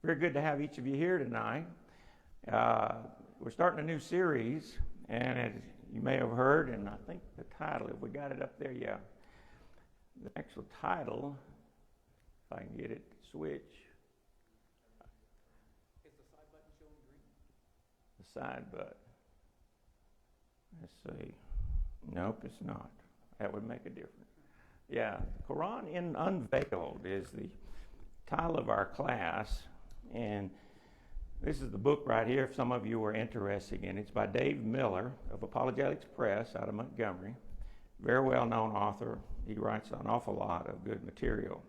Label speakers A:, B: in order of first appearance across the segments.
A: Very good to have each of you here tonight. We're starting a new series, and as you may have heard, and I think the title, if we got it up there, yeah. The actual title, if I can get it to switch.
B: Is the side button showing green?
A: The side button. Let's see. Nope, it's not. That would make a difference. Yeah, the Quran Unveiled is the title of our class, and this is the book right here if some of you are interested in it. It's by Dave Miller of Apologetics Press out of Montgomery. Very well-known author. He writes an awful lot of good material.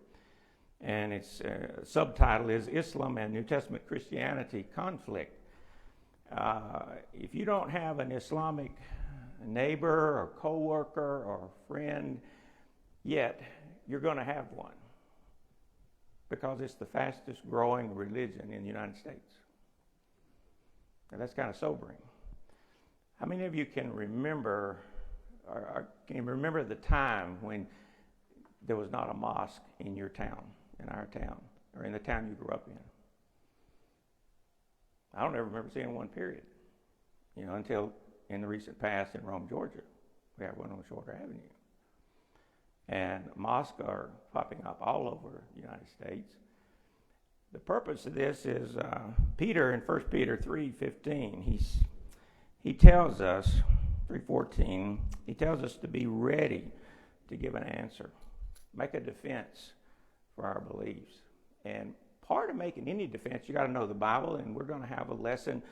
A: And its subtitle is Islam and New Testament Christianity Conflict. If you don't have an Islamic neighbor or co-worker or friend yet, you're going to have one, because it's the fastest growing religion in the United States. And that's kind of sobering. How many of you can remember, or can you remember the time when there was not a mosque in your town, in our town, or in the town you grew up in? I don't ever remember seeing one, period. Until in the recent past in Rome, Georgia. We have one on Shorter Avenue. And mosques are popping up all over the United States. The purpose of this is Peter in 1 Peter 3:15. He tells us, 3:14, he tells us to be ready to give an answer, make a defense for our beliefs. And part of making any defense, you got to know the Bible, and we're going to have a lesson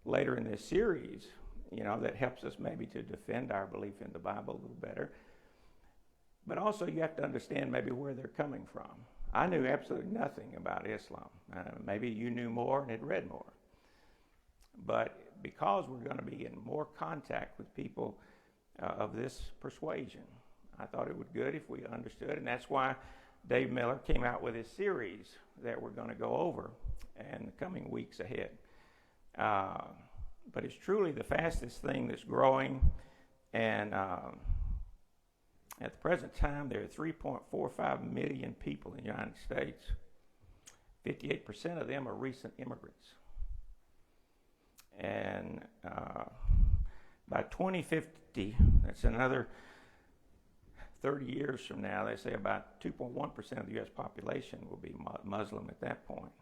A: later in this series, that helps us maybe to defend our belief in the Bible a little better. But also you have to understand maybe where they're coming from. I knew absolutely nothing about Islam. Maybe you knew more and had read more. But because we're going to be in more contact with people of this persuasion, I thought it would be good if we understood. And that's why Dave Miller came out with this series that we're going to go over in the coming weeks ahead. But it's truly the fastest thing that's growing. And at the present time, there are 3.45 million people in the United States. 58% of them are recent immigrants. And by 2050, that's another 30 years from now, they say about 2.1% of the U.S. population will be Muslim at that point.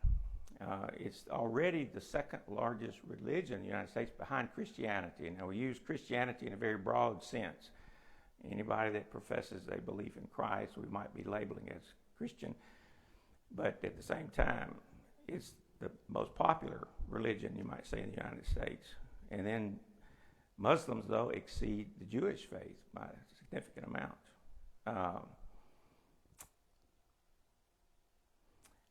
A: It's already the second largest religion in the United States behind Christianity. Now, we use Christianity in a very broad sense. Anybody that professes they believe in Christ, we might be labeling as Christian. But at the same time, it's the most popular religion, you might say, in the United States. And then Muslims, though, exceed the Jewish faith by a significant amount.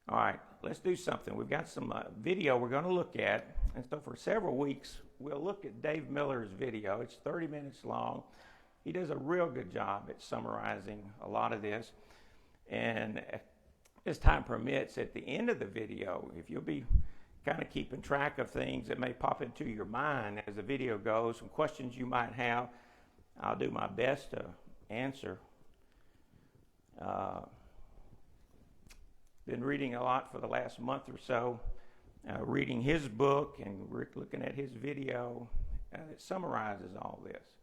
A: All right, let's do something. We've got some video we're going to look at. And so for several weeks, we'll look at Dave Miller's video. It's 30 minutes long. He does a real good job at summarizing a lot of this. And as time permits, at the end of the video, if you'll be kind of keeping track of things that may pop into your mind as the video goes, some questions you might have, I'll do my best to answer. Been reading a lot for the last month or so, reading his book and looking at his video that summarizes all this.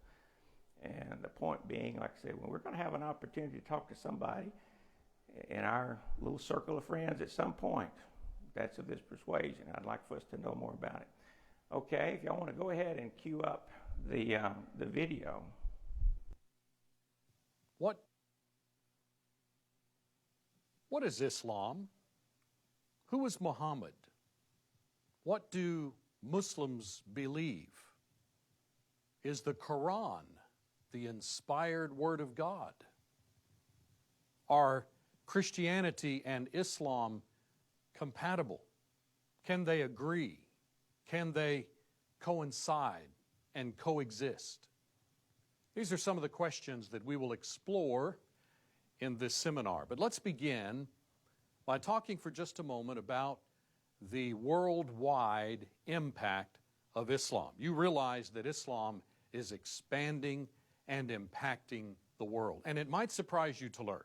A: And the point being, like I said, when we're going to have an opportunity to talk to somebody in our little circle of friends at some point that's of this persuasion, I'd like for us to know more about it. Okay, if y'all want to go ahead and cue up the video.
B: What is Islam? Who is Muhammad? What do Muslims believe? Is the Quran the inspired word of God? Are Christianity and Islam compatible? Can they agree? Can they coincide and coexist? These are some of the questions that we will explore in this seminar. But let's begin by talking for just a moment about the worldwide impact of Islam. You realize that Islam is expanding and impacting the world. And it might surprise you to learn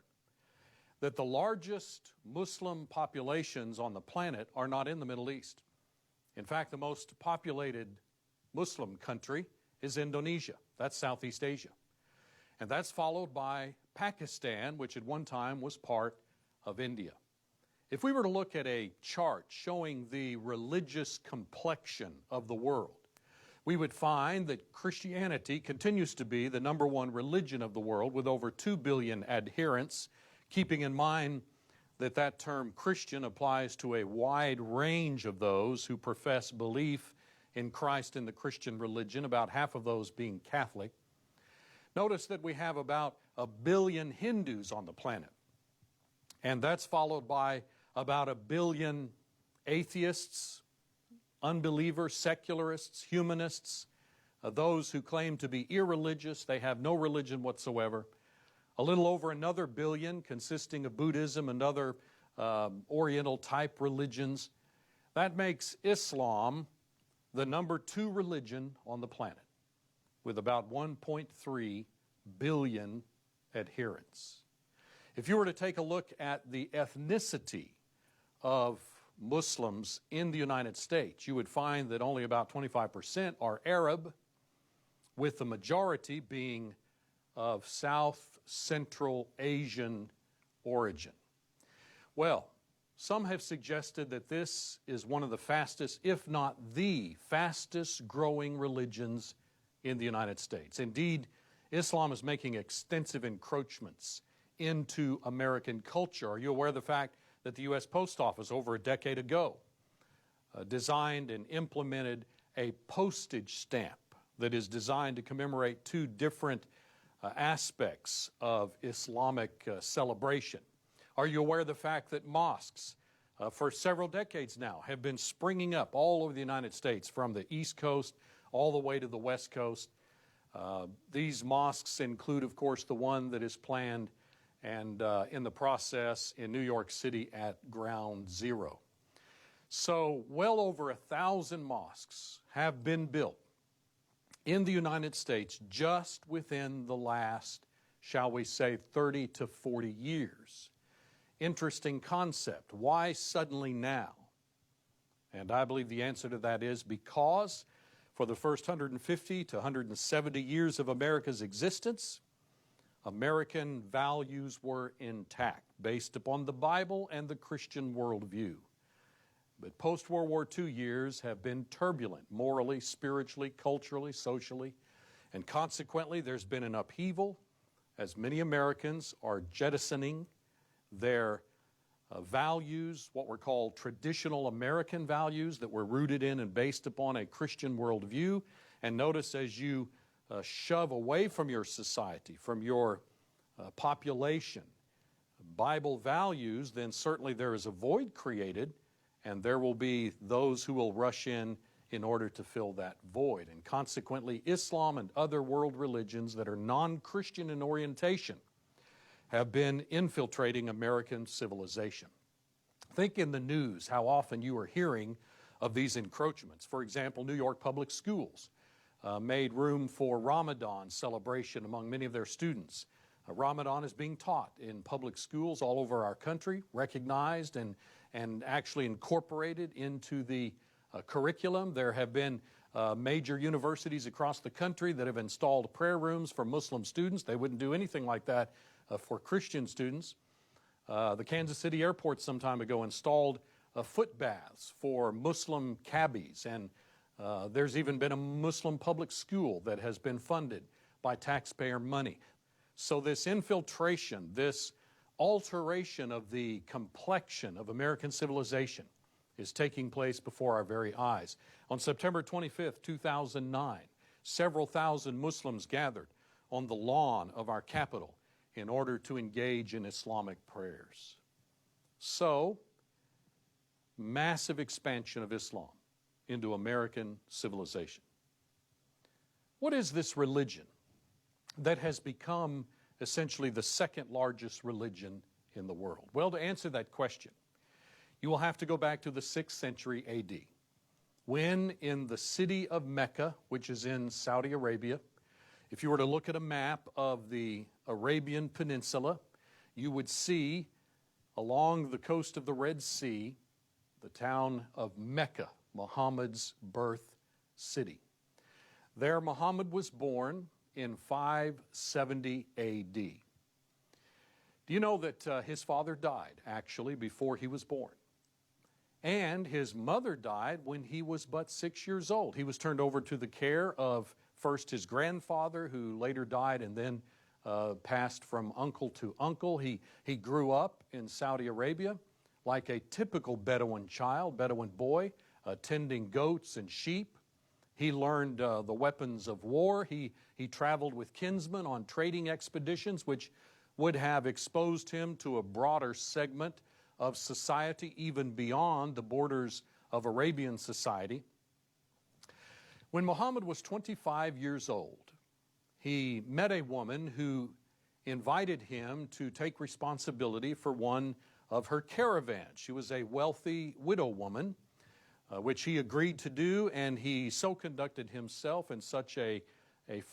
B: that the largest Muslim populations on the planet are not in the Middle East. In fact, the most populated Muslim country is Indonesia. That's Southeast Asia. And that's followed by Pakistan, which at one time was part of India. If we were to look at a chart showing the religious complexion of the world, we would find that Christianity continues to be the number one religion of the world with over 2 billion adherents, keeping in mind that that term Christian applies to a wide range of those who profess belief in Christ and the Christian religion, about half of those being Catholic. Notice that we have about 1 billion Hindus on the planet, and that's followed by about 1 billion atheists, unbelievers, secularists, humanists, those who claim to be irreligious. They have no religion whatsoever. A little over another billion consisting of Buddhism and other Oriental type religions. That makes Islam the number 2 religion on the planet with about 1.3 billion adherents. If you were to take a look at the ethnicity of Muslims in the United States, you would find that only about 25% are Arab, with the majority being of South Central Asian origin. Well, some have suggested that this is one of the fastest, if not the fastest growing religions in the United States. Indeed, Islam is making extensive encroachments into American culture. Are you aware of the fact that the U.S. Post Office over a decade ago designed and implemented a postage stamp that is designed to commemorate 2 different aspects of Islamic celebration? Are you aware of the fact that mosques for several decades now have been springing up all over the United States, from the East Coast all the way to the West Coast? These mosques include, of course, the one that is planned and in the process in New York City at Ground Zero. So well over 1,000 mosques have been built in the United States just within the last, shall we say, 30 to 40 years. Interesting concept. Why suddenly now? And I believe the answer to that is because for the first 150 to 170 years of America's existence, American values were intact, based upon the Bible and the Christian worldview. But post-World War II years have been turbulent, morally, spiritually, culturally, socially, and consequently there's been an upheaval as many Americans are jettisoning their values, what were called traditional American values that were rooted in and based upon a Christian worldview. And notice, as you shove away from your society, from your population, Bible values, then certainly there is a void created, and there will be those who will rush in order to fill that void. And consequently, Islam and other world religions that are non-Christian in orientation have been infiltrating American civilization. Think in the news how often you are hearing of these encroachments. For example, New York public schools made room for Ramadan celebration among many of their students. Ramadan is being taught in public schools all over our country, recognized and actually incorporated into the curriculum. There have been major universities across the country that have installed prayer rooms for Muslim students. They wouldn't do anything like that for Christian students. The Kansas City airport some time ago installed foot baths for Muslim cabbies, and there's even been a Muslim public school that has been funded by taxpayer money. So this infiltration, this alteration of the complexion of American civilization is taking place before our very eyes. On September 25th, 2009, several thousand Muslims gathered on the lawn of our capital in order to engage in Islamic prayers. So, massive expansion of Islam into American civilization. What is this religion that has become essentially the second largest religion in the world? Well, to answer that question, you will have to go back to the 6th century AD, when in the city of Mecca, which is in Saudi Arabia, if you were to look at a map of the Arabian Peninsula, you would see along the coast of the Red Sea, the town of Mecca, Muhammad's birth city. There Muhammad was born in 570 A.D. Do you know that his father died, actually, before he was born? And his mother died when he was but 6 years old. He was turned over to the care of first his grandfather, who later died and then passed from uncle to uncle. He grew up in Saudi Arabia like a typical Bedouin child, Bedouin boy, tending goats and sheep. He learned the weapons of war. He traveled with kinsmen on trading expeditions, which would have exposed him to a broader segment of society, even beyond the borders of Arabian society. When Muhammad was 25 years old, he met a woman who invited him to take responsibility for one of her caravans. She was a wealthy widow woman, which he agreed to do, and he so conducted himself in such a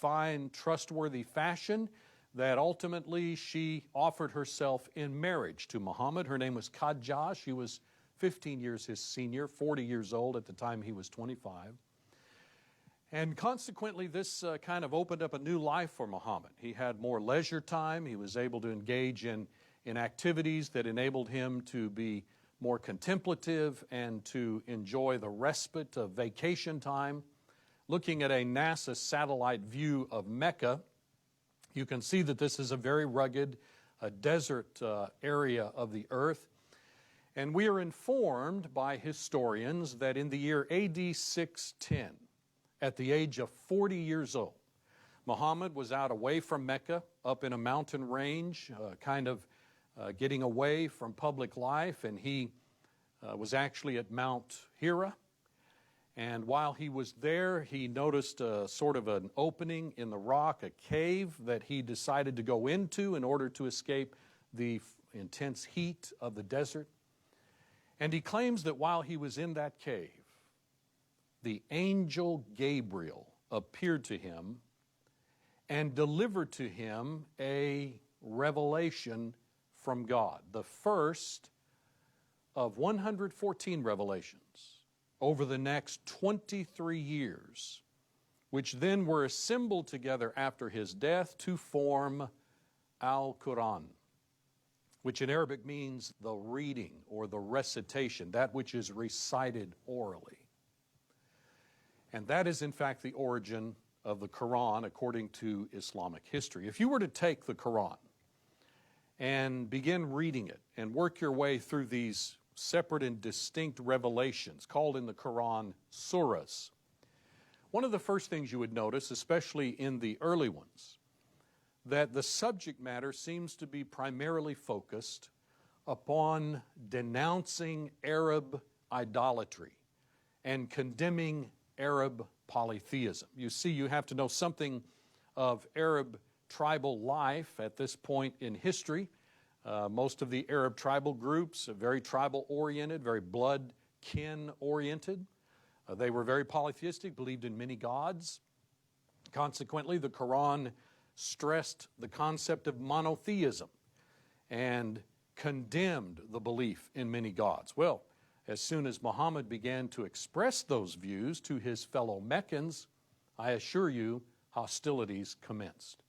B: fine, trustworthy fashion that ultimately she offered herself in marriage to Muhammad. Her name was Khadijah. She was 15 years his senior, 40 years old at the time he was 25. And consequently, this kind of opened up a new life for Muhammad. He had more leisure time. He was able to engage in activities that enabled him to be more contemplative and to enjoy the respite of vacation time. Looking at a NASA satellite view of Mecca, you can see that this is a very rugged desert area of the earth. And we are informed by historians that in the year AD 610, at the age of 40 years old, Muhammad was out away from Mecca, up in a mountain range, getting away from public life, and he was actually at Mount Hira. And while he was there, he noticed sort of an opening in the rock, a cave that he decided to go into in order to escape the intense heat of the desert. And he claims that while he was in that cave, the angel Gabriel appeared to him and delivered to him a revelation from God, the first of 114 revelations over the next 23 years, which then were assembled together after his death to form Al-Quran, which in Arabic means the reading or the recitation, that which is recited orally. And that is, in fact, the origin of the Quran according to Islamic history. If you were to take the Quran and begin reading it and work your way through these separate and distinct revelations called in the Quran surahs, one of the first things you would notice, especially in the early ones, that the subject matter seems to be primarily focused upon denouncing Arab idolatry and condemning Arab polytheism. You see, you have to know something of Arab tribal life at this point in history. Most of the Arab tribal groups are very tribal-oriented, very blood-kin-oriented. They were very polytheistic, believed in many gods. Consequently, the Quran stressed the concept of monotheism and condemned the belief in many gods. Well, as soon as Muhammad began to express those views to his fellow Meccans, I assure you, hostilities commenced.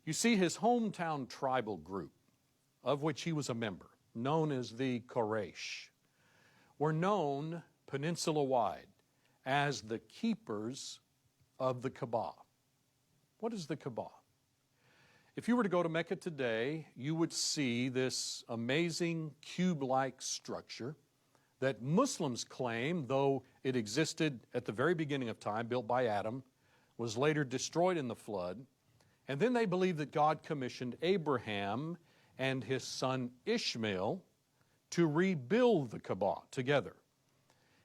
B: You see, his hometown tribal group, of which he was a member, known as the Quraysh, were known peninsula-wide as the keepers of the Kaaba. What is the Kaaba? If you were to go to Mecca today, you would see this amazing cube-like structure that Muslims claim, though it existed at the very beginning of time, built by Adam, was later destroyed in the flood, and then they believe that God commissioned Abraham and his son Ishmael to rebuild the Kaaba together.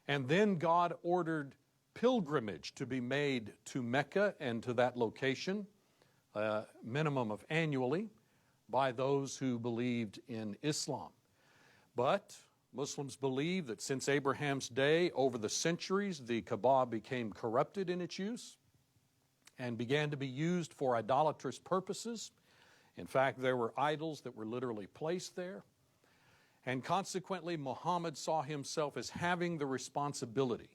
B: And then God ordered pilgrimage to be made to Mecca and to that location, a minimum of annually, by those who believed in Islam. But Muslims believe that since Abraham's day, over the centuries, the Kaaba became corrupted in its use and began to be used for idolatrous purposes. In fact, there were idols that were literally placed there. And consequently, Muhammad saw himself as having the responsibility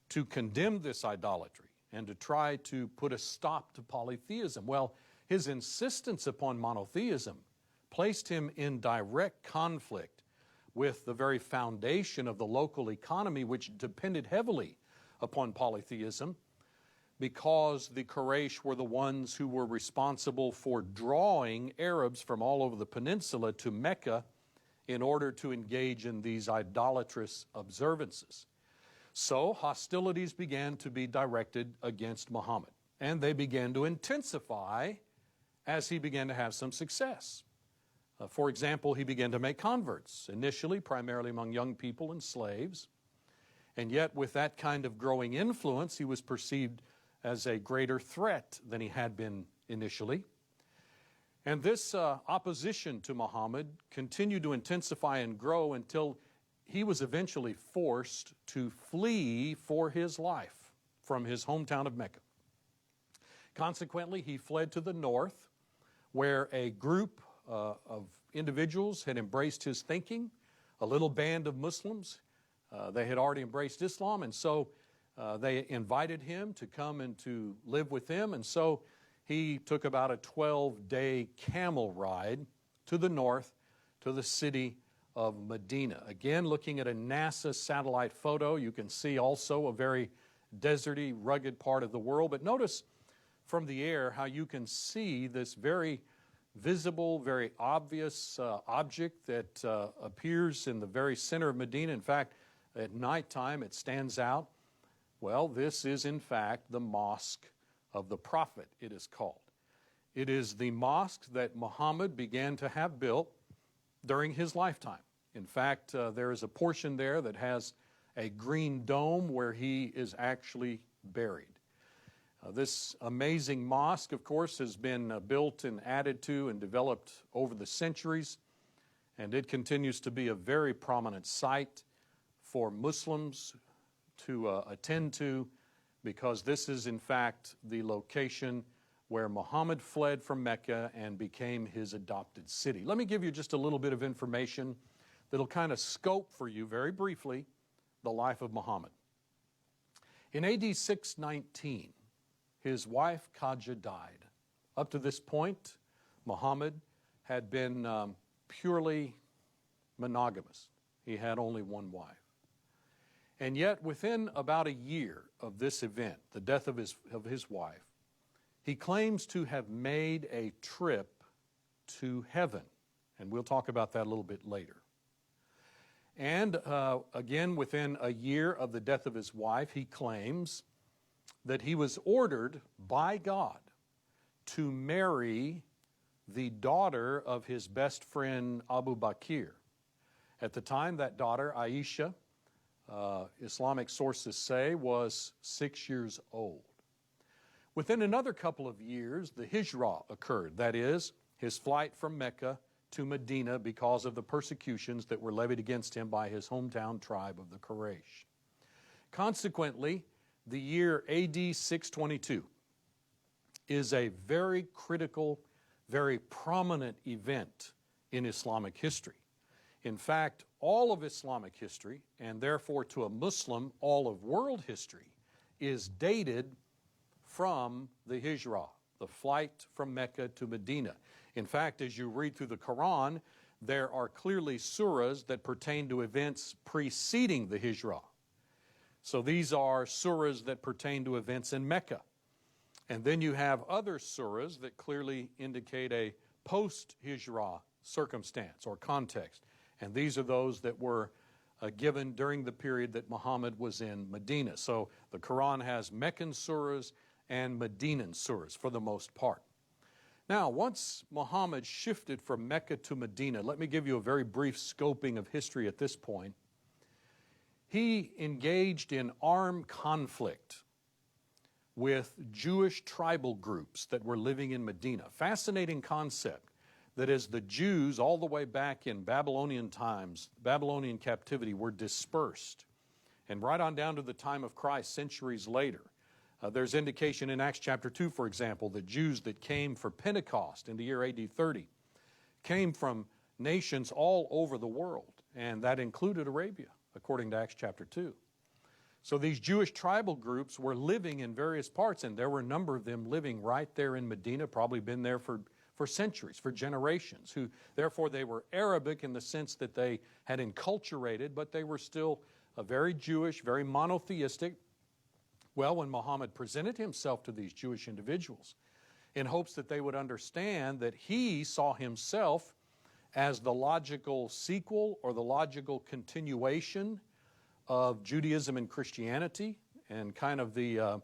B: to condemn this idolatry and to try to put a stop to polytheism. Well, his insistence upon monotheism placed him in direct conflict with the very foundation of the local economy, which depended heavily upon polytheism, because the Quraysh were the ones who were responsible for drawing Arabs from all over the peninsula to Mecca in order to engage in these idolatrous observances. So hostilities began to be directed against Muhammad, and they began to intensify as he began to have some success. For example, he began to make converts, initially primarily among young people and slaves, and yet with that kind of growing influence, he was perceived as a greater threat than he had been initially. And this opposition to Muhammad continued to intensify and grow until he was eventually forced to flee for his life from his hometown of Mecca. Consequently, he fled to the north, where a group of individuals had embraced his thinking, a little band of Muslims. They had already embraced Islam, and so they invited him to come and to live with them, and so he took about a 12-day camel ride to the north to the city of Medina. Again, looking at a NASA satellite photo, you can see also a very deserty, rugged part of the world. But notice from the air how you can see this very visible, very obvious object that appears in the very center of Medina. In fact, at nighttime it stands out. Well, this is in fact the Mosque of the Prophet, it is called. It is the mosque that Muhammad began to have built during his lifetime. In fact, there is a portion there that has a green dome where he is actually buried. This amazing mosque, of course, has been built and added to and developed over the centuries, and it continues to be a very prominent site for Muslims to attend to, because this is in fact the location where Muhammad fled from Mecca and became his adopted city. Let me give you just a little bit of information that'll kind of scope for you very briefly the life of Muhammad. In AD 619, his wife Khadija died. Up to this point, Muhammad had been purely monogamous. He had only one wife. And yet, within about a year of this event, the death of his wife, he claims to have made a trip to heaven. And we'll talk about that a little bit later. And again, within a year of the death of his wife, he claims that he was ordered by God to marry the daughter of his best friend Abu Bakr. At the time, that daughter, Aisha, Islamic sources say, was 6 years old. Within another couple of years, the Hijrah occurred. That is, his flight from Mecca to Medina because of the persecutions that were levied against him by his hometown tribe of the Quraysh. Consequently, the year AD 622 is a very critical, very prominent event in Islamic history. In fact, all of Islamic history, and therefore to a Muslim, all of world history, is dated from the Hijrah, the flight from Mecca to Medina. In fact, as you read through the Quran, there are clearly surahs that pertain to events preceding the Hijrah. So these are surahs that pertain to events in Mecca. And then you have other surahs that clearly indicate a post-Hijrah circumstance or context. And these are those that were given during the period that Muhammad was in Medina. So the Quran has Meccan surahs and Medinan surahs for the most part. Now, once Muhammad shifted from Mecca to Medina, let me give you a very brief scoping of history at this point. He engaged in armed conflict with Jewish tribal groups that were living in Medina. Fascinating concept that as the Jews, all the way back in Babylonian times, Babylonian captivity, were dispersed, and right on down to the time of Christ, centuries later, there's indication in Acts chapter 2, for example, that Jews that came for Pentecost in the year AD 30 came from nations all over the world, and that included Arabia, according to Acts chapter 2. So these Jewish tribal groups were living in various parts, and there were a number of them living right there in Medina, probably been there for centuries, for generations, who therefore they were Arabic in the sense that they had enculturated, but they were still very Jewish, very monotheistic. Well, when Muhammad presented himself to these Jewish individuals in hopes that they would understand that he saw himself as the logical sequel or the logical continuation of Judaism and Christianity and kind of the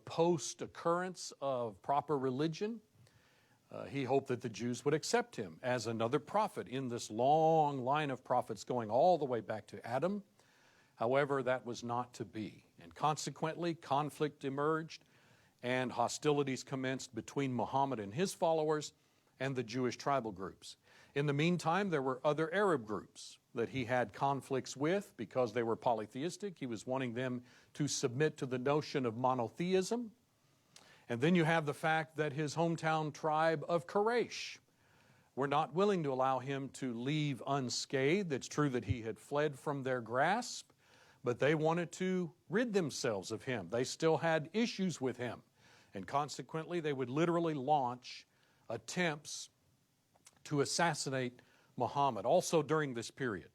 B: post-occurrence of proper religion, he hoped that the Jews would accept him as another prophet in this long line of prophets going all the way back to Adam. However, that was not to be. And consequently, conflict emerged and hostilities commenced between Muhammad and his followers and the Jewish tribal groups. In the meantime, there were other Arab groups that he had conflicts with because they were polytheistic. He was wanting them to submit to the notion of monotheism. And then you have the fact that his hometown tribe of Quraysh were not willing to allow him to leave unscathed. It's true that he had fled from their grasp, but they wanted to rid themselves of him. They still had issues with him. And consequently, they would literally launch attempts to assassinate Muhammad. Also during this period,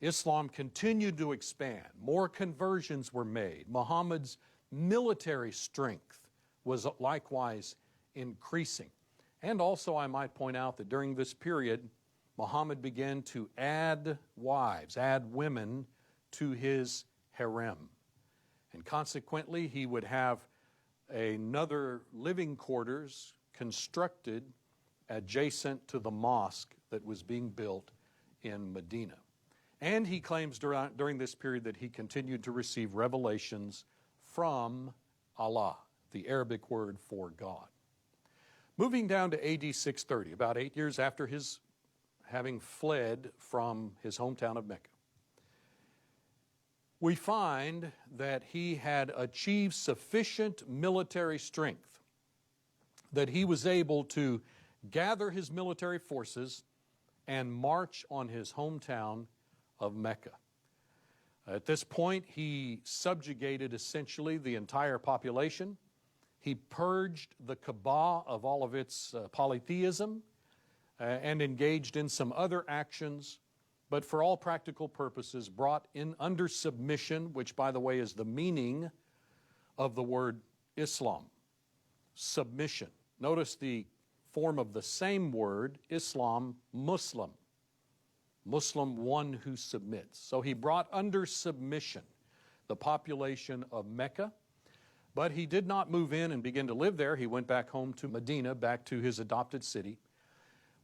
B: Islam continued to expand. More conversions were made. Muhammad's military strength was likewise increasing. And also I might point out that during this period, Muhammad began to add wives, add women to his harem. And consequently, he would have another living quarters constructed adjacent to the mosque that was being built in Medina. And he claims during this period that he continued to receive revelations from Allah, the Arabic word for God. Moving down to AD 630, about 8 years after his having fled from his hometown of Mecca, we find that he had achieved sufficient military strength that he was able to gather his military forces and march on his hometown of Mecca. At this point, he subjugated essentially the entire population. He purged the Kaaba of all of its polytheism and engaged in some other actions, but for all practical purposes brought in under submission, which by the way is the meaning of the word Islam, submission. Notice the form of the same word, Islam, Muslim. Muslim, one who submits. So he brought under submission the population of Mecca, but he did not move in and begin to live there. He went back home to Medina, back to his adopted city.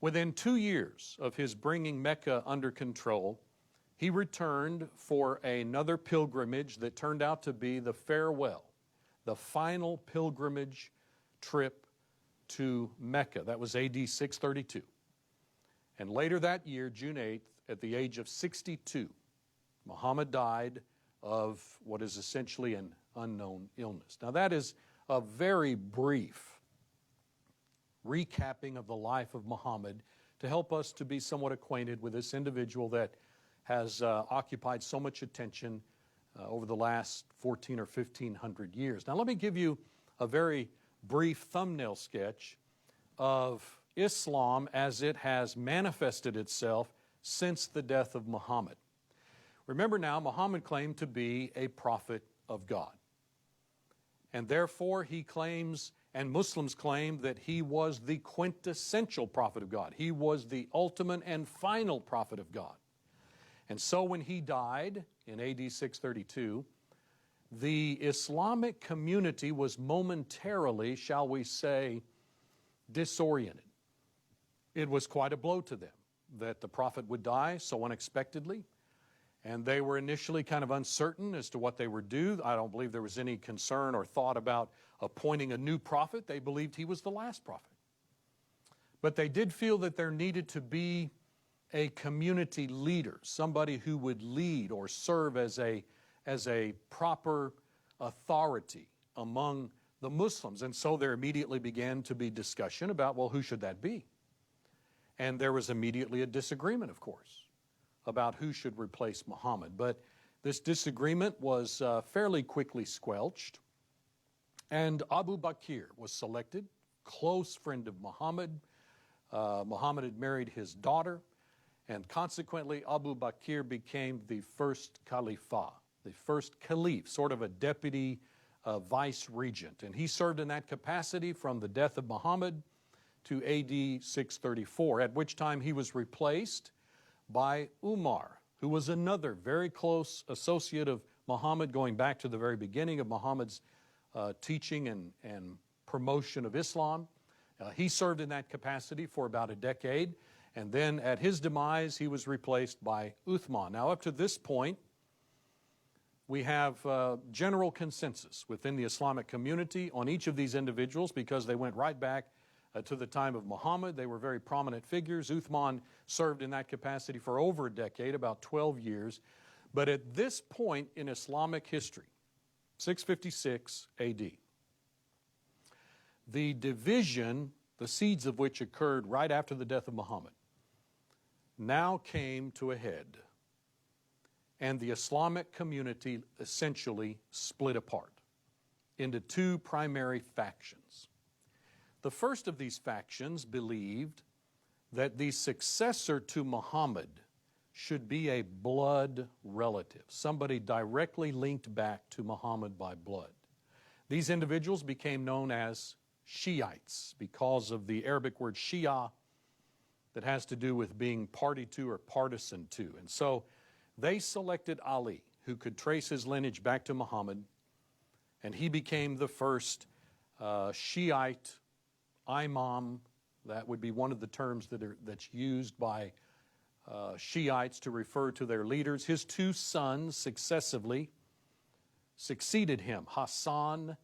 B: Within 2 years of his bringing Mecca under control, he returned for another pilgrimage that turned out to be the farewell, the final pilgrimage trip to Mecca. That was AD 632. And later that year, June 8th, at the age of 62, Muhammad died of what is essentially an unknown illness. Now that is a very brief recapping of the life of Muhammad to help us to be somewhat acquainted with this individual that has occupied so much attention over the last 14 or 1500 years. Now let me give you a very brief thumbnail sketch of Islam as it has manifested itself since the death of Muhammad. Remember now, Muhammad claimed to be a prophet of God. And therefore he claims, and Muslims claim, that he was the quintessential prophet of God. He was the ultimate and final prophet of God. And so when he died in AD 632, the Islamic community was momentarily, shall we say, disoriented. It was quite a blow to them that the prophet would die so unexpectedly, and they were initially kind of uncertain as to what they would do. I don't believe there was any concern or thought about appointing a new prophet. They believed he was the last prophet. But they did feel that there needed to be a community leader, somebody who would lead or serve as a proper authority among the Muslims. And so there immediately began to be discussion about, well, who should that be? And there was immediately a disagreement, of course, about who should replace Muhammad. But this disagreement was fairly quickly squelched, and Abu Bakr was selected, close friend of Muhammad. Muhammad had married his daughter, and consequently Abu Bakr became the first Khalifa, the first caliph, sort of a deputy vice regent. And he served in that capacity from the death of Muhammad to AD 634, at which time he was replaced by Umar, who was another very close associate of Muhammad going back to the very beginning of Muhammad's teaching and promotion of Islam. He served in that capacity for about a decade, and then at his demise he was replaced by Uthman. Now up to this point we have general consensus within the Islamic community on each of these individuals because they went right back to the time of Muhammad. They were very prominent figures. Uthman served in that capacity for over a decade, about 12 years. But at this point in Islamic history, 656 AD, the division, the seeds of which occurred right after the death of Muhammad, now came to a head. And the Islamic community essentially split apart into two primary factions. The first of these factions believed that the successor to Muhammad should be a blood relative, somebody directly linked back to Muhammad by blood. These individuals became known as Shiites because of the Arabic word Shia that has to do with being party to or partisan to. And so they selected Ali, who could trace his lineage back to Muhammad, and he became the first Shiite imam. That would be one of the terms that's used by Shiites to refer to their leaders. His two sons successively succeeded him, Hassan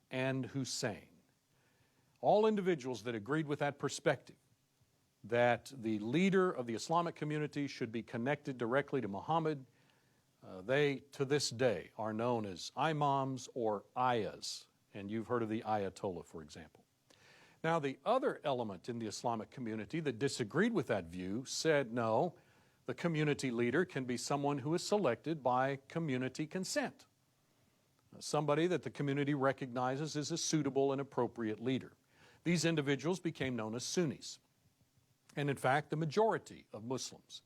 B: and Hussein. All individuals that agreed with that perspective, that the leader of the Islamic community should be connected directly to Muhammad, they, to this day, are known as imams or ayahs. And you've heard of the Ayatollah, for example. Now, the other element in the Islamic community that disagreed with that view said, no, the community leader can be someone who is selected by community consent, somebody that the community recognizes as a suitable and appropriate leader. These individuals became known as Sunnis. And in fact, the majority of Muslims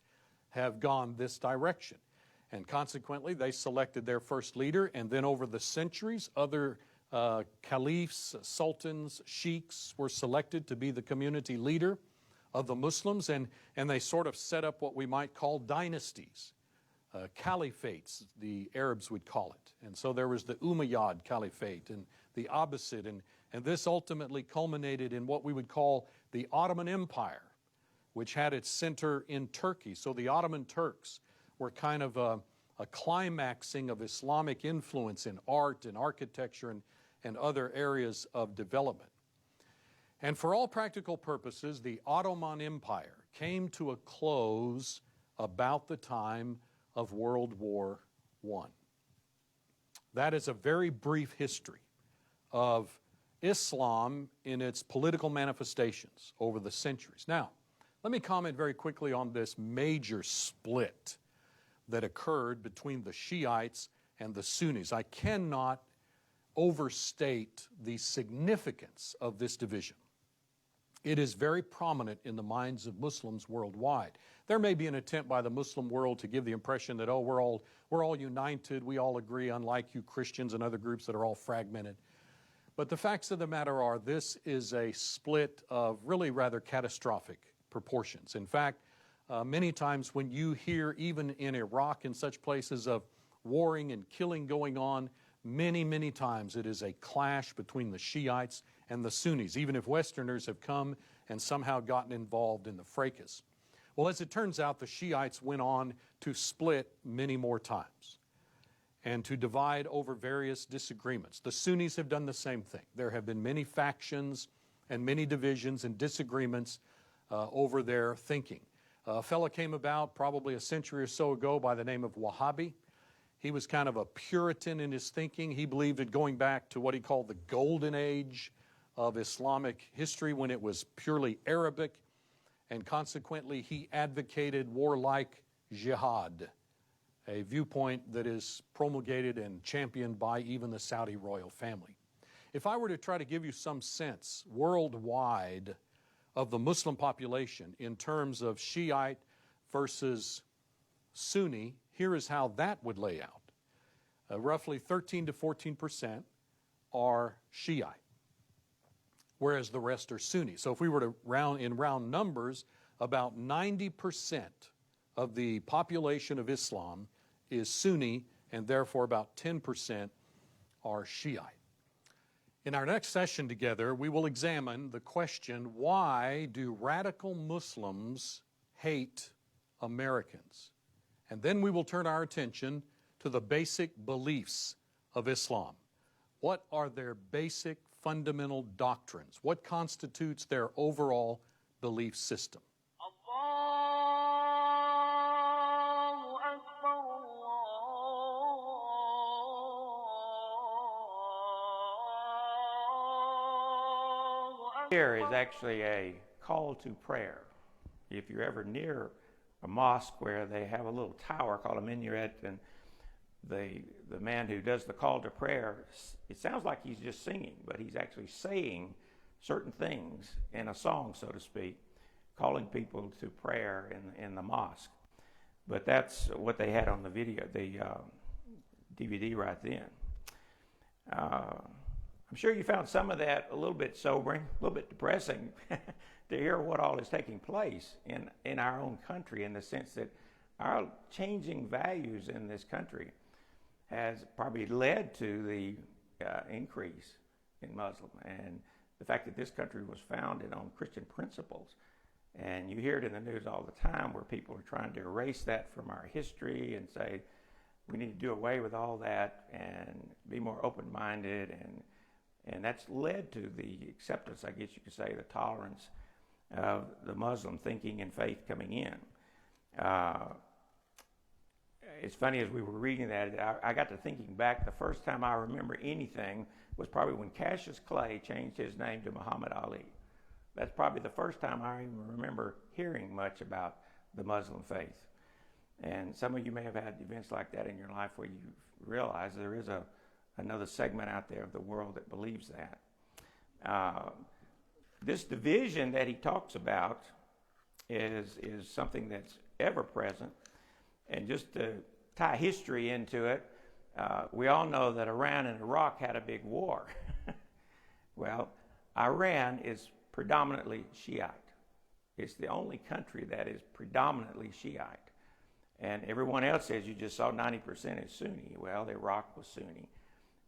B: have gone this direction. And consequently, they selected their first leader, and then over the centuries, other caliphs, sultans, sheiks were selected to be the community leader of the Muslims, and they sort of set up what we might call dynasties, caliphates, the Arabs would call it. And so there was the Umayyad Caliphate and the Abbasid, and this ultimately culminated in what we would call the Ottoman Empire, which had its center in Turkey. So the Ottoman Turks were kind of a climaxing of Islamic influence in art and architecture and other areas of development. And for all practical purposes, the Ottoman Empire came to a close about the time of World War I. That is a very brief history of Islam in its political manifestations over the centuries. Now, let me comment very quickly on this major split that occurred between the Shiites and the Sunnis. I cannot overstate the significance of this division. It is very prominent in the minds of Muslims worldwide. There may be an attempt by the Muslim world to give the impression that, oh, we're all united, we all agree, unlike you Christians and other groups that are all fragmented. But the facts of the matter are, this is a split of really rather catastrophic proportions. In fact, many times when you hear, even in Iraq and such places, of warring and killing going on, many times it is a clash between the Shiites and the Sunnis, even if Westerners have come and somehow gotten involved in the fracas. Well, as it turns out, the Shiites went on to split many more times and to divide over various disagreements. The Sunnis have done the same thing. There have been many factions and many divisions and disagreements over their thinking. A fellow came about probably a century or so ago by the name of Wahhabi. He was kind of a Puritan in his thinking. He believed in going back to what he called the golden age of Islamic history when it was purely Arabic. and consequently he advocated warlike jihad, a viewpoint that is promulgated and championed by even the Saudi royal family. If I were to try to give you some sense worldwide of the Muslim population in terms of Shiite versus Sunni, here is how that would lay out. Roughly 13 to 14% are Shiite, whereas the rest are Sunni. So if we were to round numbers, about 90% of the population of Islam is Sunni, and therefore about 10% are Shiite. In our next session together, we will examine the question, why do radical Muslims hate Americans? And then we will turn our attention to the basic beliefs of Islam. What are their basic fundamental doctrines? What constitutes their overall belief system?
A: Here is actually a call to prayer. If you're ever near a mosque where they have a little tower called a minaret, and the man who does the call to prayer, it sounds like he's just singing, but he's actually saying certain things in a song, so to speak, calling people to prayer in the mosque. But that's what they had on the video, the DVD right then. I'm sure you found some of that a little bit sobering, a little bit depressing to hear what all is taking place in our own country, in the sense that our changing values in this country has probably led to the increase in Muslim, and the fact that this country was founded on Christian principles. And you hear it in the news all the time where people are trying to erase that from our history and say we need to do away with all that and be more open-minded, and that's led to the acceptance, I guess you could say, the tolerance of the Muslim thinking and faith coming in. It's funny, as we were reading that, I got to thinking back. The first time I remember anything was probably when Cassius Clay changed his name to Muhammad Ali. That's probably the first time I even remember hearing much about the Muslim faith. And some of you may have had events like that in your life where you realize there is another segment out there of the world that believes that. This division that he talks about is something that's ever present. And just to tie history into it, we all know that Iran and Iraq had a big war. Well, Iran is predominantly Shiite. It's the only country that is predominantly Shiite. And everyone else, as you just saw, 90% is Sunni. Well, Iraq was Sunni.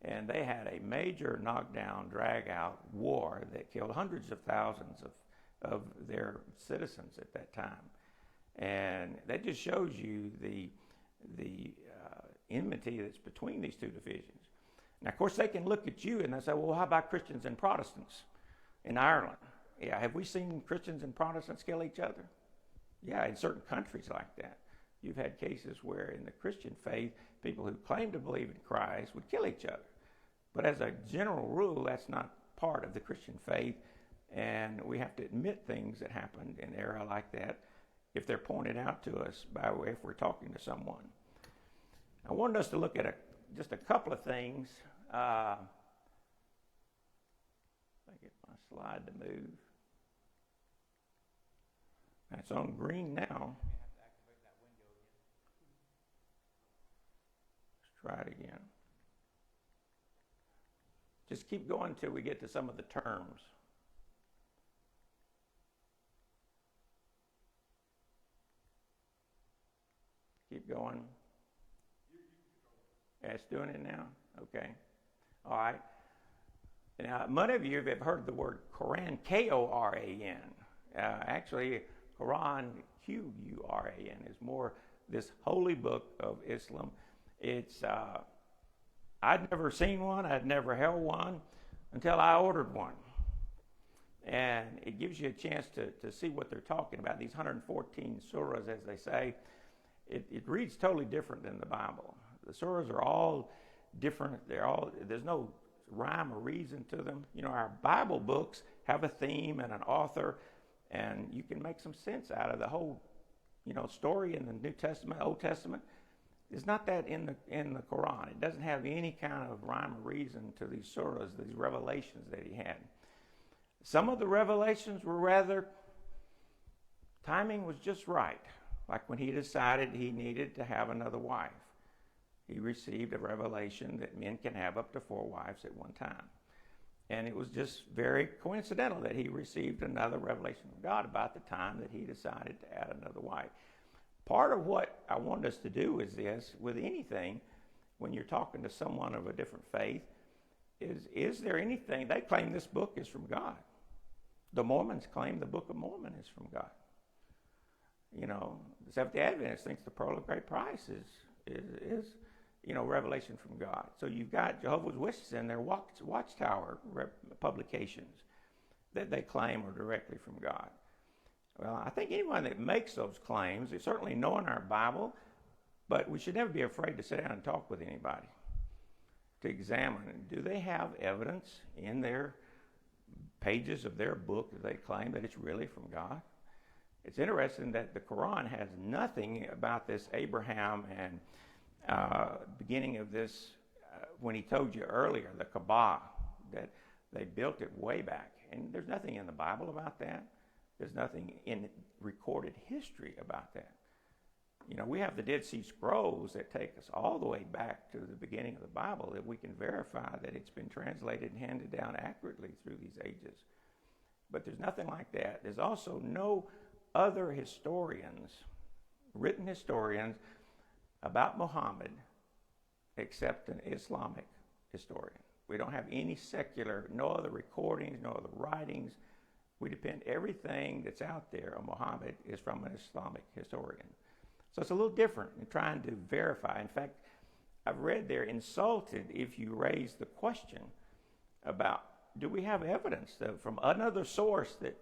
A: And they had a major knockdown, drag-out war that killed hundreds of thousands of their citizens at that time. And that just shows you the enmity that's between these two divisions. Now, of course, they can look at you and they say, well, how about Christians and Protestants in Ireland? Yeah, have we seen Christians and Protestants kill each other? Yeah, in certain countries like that. You've had cases where in the Christian faith, people who claim to believe in Christ would kill each other. But as a general rule, that's not part of the Christian faith, and we have to admit things that happened in an era like that if they're pointed out to us by way if we're talking to someone. I wanted us to look at just a couple of things. If I get my slide to move. It's on green now. Let's try it again. Just keep going until we get to some of the terms. Keep going. Yeah, it's doing it now? Okay. All right. Now, many of you have heard the word Quran, K-O-R-A-N. Actually, Quran, Q-U-R-A-N, is more this holy book of Islam. It's, I'd never seen one, I'd never held one until I ordered one. And it gives you a chance to see what they're talking about. These 114 surahs, as they say, it reads totally different than the Bible. The surahs are all different. There's no rhyme or reason to them. You know, our Bible books have a theme and an author, And you can make some sense out of the whole, story in the New Testament, Old Testament. There's not that in the Quran. It doesn't have any kind of rhyme or reason to these surahs, these revelations that he had. Some of the revelations were rather, timing was just right. Like when he decided he needed to have another wife. He received a revelation that men can have up to 4 wives at one time. And it was just very coincidental that he received another revelation from God about the time that he decided to add another wife. Part of what I want us to do is this, with anything, when you're talking to someone of a different faith, is there anything, they claim this book is from God. The Mormons claim the Book of Mormon is from God. The Seventh-day Adventists thinks the Pearl of Great Price is revelation from God. So you've got Jehovah's Witnesses in their Watchtower publications that they claim are directly from God. Well, I think anyone that makes those claims is certainly knowing our Bible, but we should never be afraid to sit down and talk with anybody to examine, do they have evidence in their pages of their book that they claim that it's really from God? It's interesting that the Quran has nothing about this Abraham and beginning of this, when he told you earlier, the Kaaba, that they built it way back. And there's nothing in the Bible about that. There's nothing in recorded history about that. We have the Dead Sea Scrolls that take us all the way back to the beginning of the Bible that we can verify that it's been translated and handed down accurately through these ages. But there's nothing like that. There's also no other historians, written historians, about Muhammad except an Islamic historian. We don't have any secular, no other recordings, no other writings. We depend, everything that's out there on Muhammad is from an Islamic historian. So it's a little different in trying to verify. In fact, I've read they're insulted if you raise the question about, do we have evidence from another source that,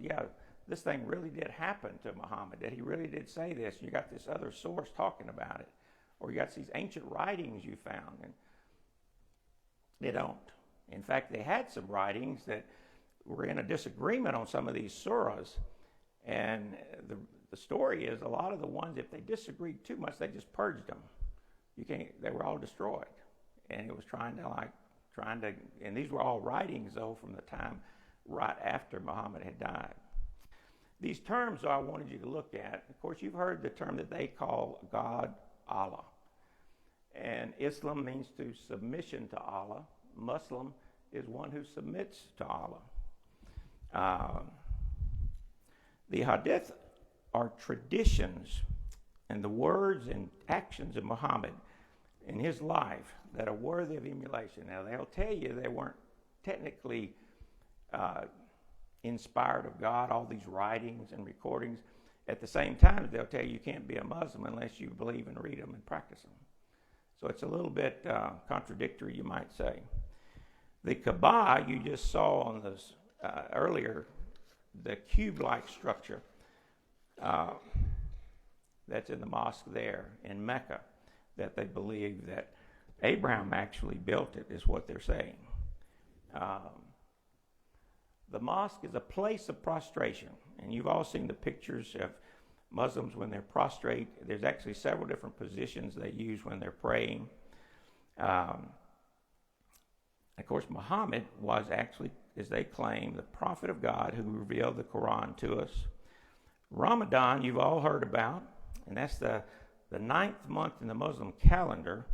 A: this thing really did happen to Muhammad, that he really did say this, and you got this other source talking about it. Or you got these ancient writings you found, and they don't. In fact, they had some writings that were in a disagreement on some of these surahs, and the story is a lot of the ones, if they disagreed too much, they just purged them. They were all destroyed, and it was trying to, and these were all writings though from the time right after Muhammad had died. These terms though, I wanted you to look at. Of course, you've heard the term that they call God, Allah. And Islam means to submission to Allah. Muslim is one who submits to Allah. The hadith are traditions and the words and actions of Muhammad in his life that are worthy of emulation. Now, they'll tell you they weren't technically inspired of God, all these writings and recordings. At the same time, they'll tell you can't be a Muslim unless you believe and read them and practice them. So it's a little bit contradictory, you might say. The Kaaba you just saw on this earlier, the cube-like structure that's in the mosque there in Mecca, that they believe that Abraham actually built it, is what they're saying. The mosque is a place of prostration, and you've all seen the pictures of Muslims when they're prostrate. There's actually several different positions they use when they're praying. Of course, Muhammad was actually, as they claim, the prophet of God who revealed the Quran to us. Ramadan, you've all heard about, and that's the 9th month in the Muslim calendar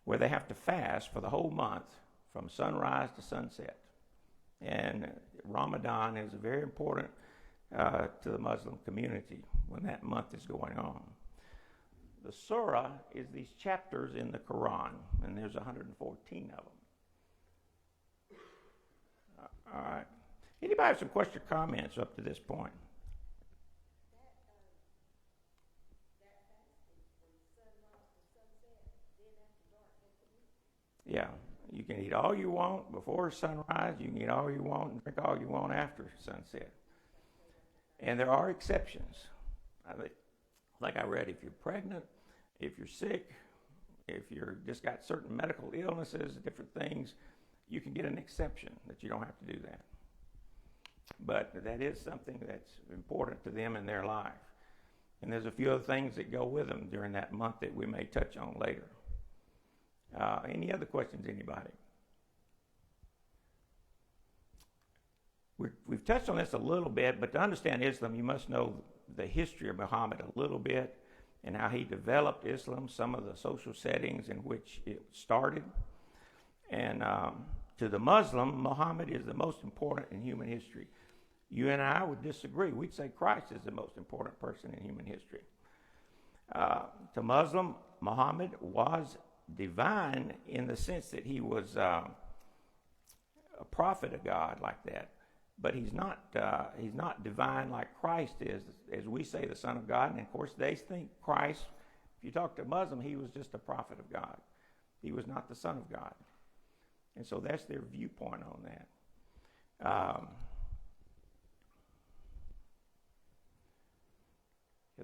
A: where they have to fast for the whole month from sunrise to sunset. And Ramadan is very important to the Muslim community when that month is going on. The surah is these chapters in the Quran, and there's 114 of them. All right. Anybody have some questions or comments up to this point? Yeah, you can eat all you want before sunrise. You can eat all you want and drink all you want after sunset. And there are exceptions. Like I read, if you're pregnant, if you're sick, if you're just got certain medical illnesses, different things, you can get an exception that you don't have to do that. But that is something that's important to them in their life. And there's a few other things that go with them during that month that we may touch on later. Any other questions, anybody? We've touched on this a little bit, but to understand Islam, you must know the history of Muhammad a little bit and how he developed Islam, some of the social settings in which it started. And to the Muslim, Muhammad is the most important in human history. You and I would disagree. We'd say Christ is the most important person in human history. To Muslim, Muhammad was divine in the sense that he was a prophet of God like that. But he's not divine like Christ is, as we say, the Son of God. And of course, they think Christ, if you talk to a Muslim, he was just a prophet of God. He was not the Son of God. And so that's their viewpoint on that.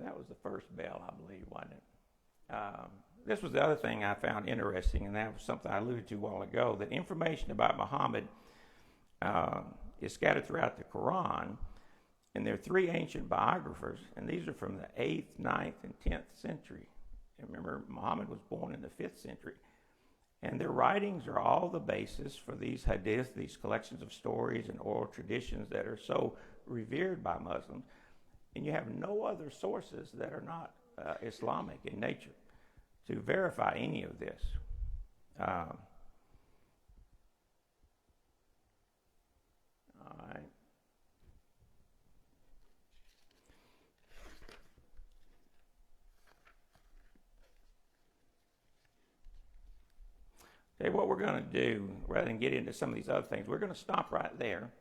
A: That was the first bell, I believe, wasn't it? This was the other thing I found interesting, and that was something I alluded to a while ago, that information about Muhammad is scattered throughout the Quran, and there are three ancient biographers, and these are from the 8th, 9th, and 10th century. And remember, Muhammad was born in the 5th century. And their writings are all the basis for these hadith, these collections of stories and oral traditions that are so revered by Muslims. And you have no other sources that are not Islamic in nature to verify any of this. All right. Okay, what we're going to do, rather than get into some of these other things, we're going to stop right there.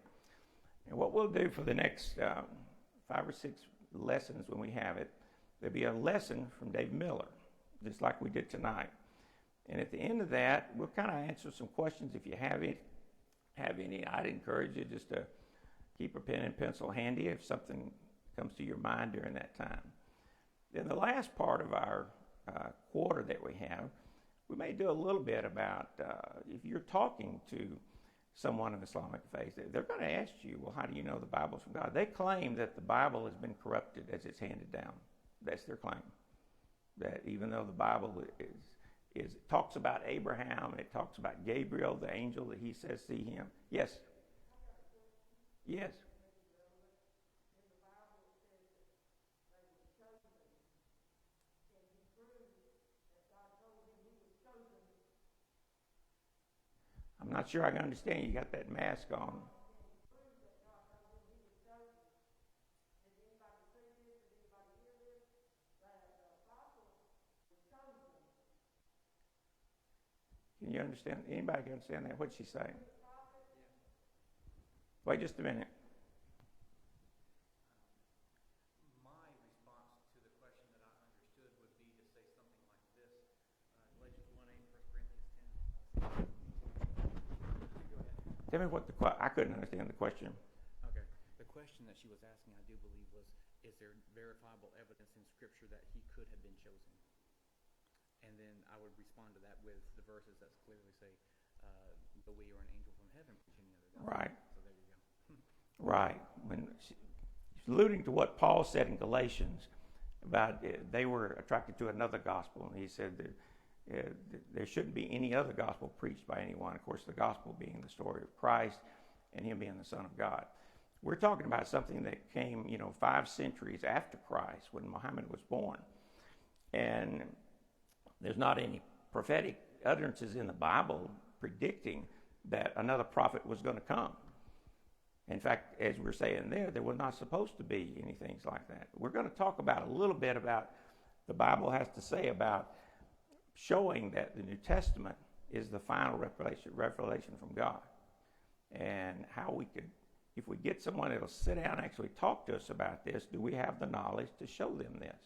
A: And what we'll do for the next 5 or 6 lessons when we have it, there'll be a lesson from Dave Miller, just like we did tonight. And at the end of that, we'll kind of answer some questions if you have any. I'd encourage you just to keep a pen and pencil handy if something comes to your mind during that time. Then the last part of our quarter that we have, we may do a little bit about if you're talking to someone of Islamic faith, they're going to ask you, well, how do you know the Bible's from God? They claim that the Bible has been corrupted as it's handed down. That's their claim. That even though the Bible talks about Abraham, and it talks about Gabriel, the angel that he says see him. Yes. Yes. I'm not sure I can understand. You got that mask on. Can you understand? Anybody can understand that? What's she saying? Wait just a minute.
C: My response to the question that I understood would be to say something like this. Galatians 1:8, 1 Corinthians 10.
A: Tell me what I couldn't understand the question.
C: Okay. The question that she was asking, I do believe, was, is there verifiable evidence in Scripture that he could have been chosen? And then I would respond to that with the verses that clearly say, though we are an angel from heaven preaching the other gospel.
A: Right.
C: So there you go.
A: Right. When she's alluding to what Paul said in Galatians about they were attracted to another gospel, and he said that there shouldn't be any other gospel preached by anyone. Of course, the gospel being the story of Christ and him being the Son of God. We're talking about something that came, 5 centuries after Christ, when Muhammad was born. And there's not any prophetic utterances in the Bible predicting that another prophet was going to come. In fact, as we're saying there was not supposed to be anything like that. We're going to talk about a little bit about the Bible has to say about showing that the New Testament is the final revelation from God. And how we could, if we get someone that will sit down and actually talk to us about this, do we have the knowledge to show them this?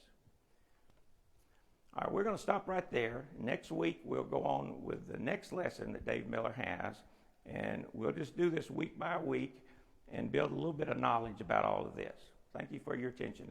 A: All right, we're going to stop right there. Next week, we'll go on with the next lesson that Dave Miller has, and we'll just do this week by week and build a little bit of knowledge about all of this. Thank you for your attention tonight.